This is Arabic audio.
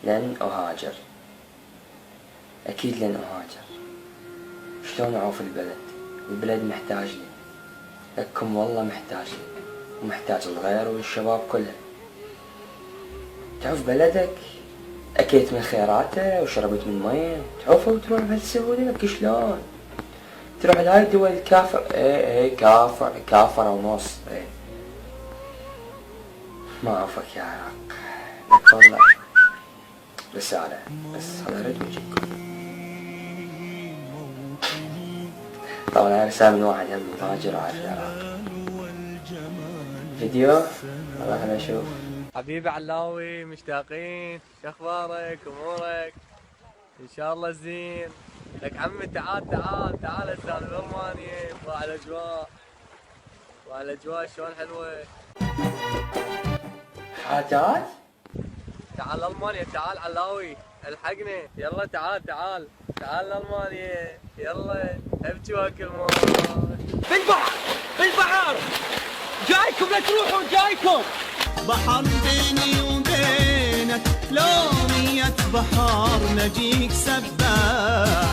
لن أهاجر، أكيد لن أهاجر. شلون أعوف البلد؟ البلد محتاج لي، لكم والله محتاج لي، ومحتاج الغير والشباب كلها. تعوف بلدك، أكلت من خيراته وشربت من ميه، تعوفه وتروح بهالسهولة؟ لك شلون؟ تروح لهاي الدول الكافر، ايه كافر ونص، ايه ما أعرفك يا عراق. لك والله رسالة بس هذا رد وجهكم. طبعا هاي رسالة من واحد هم مهاجر عايش في العراق. فيديو والله خلينا نشوف. حبيبي علاوي، مشتاقين، شخبارك امورك؟ ان شاء الله زين. لك عمي تعال تعال تعال هسه بألمانيا وعلى الاجواء شلون حلوه. حاجات تعال المانيا، تعال علاوي الحقنا، يلا تعال لألمانيا، يلا ابكي واكل موت. بالبحر جايكم، لا تروحوا جايكم. بحر بيني وبينك لو مية بحر نجيك سباح.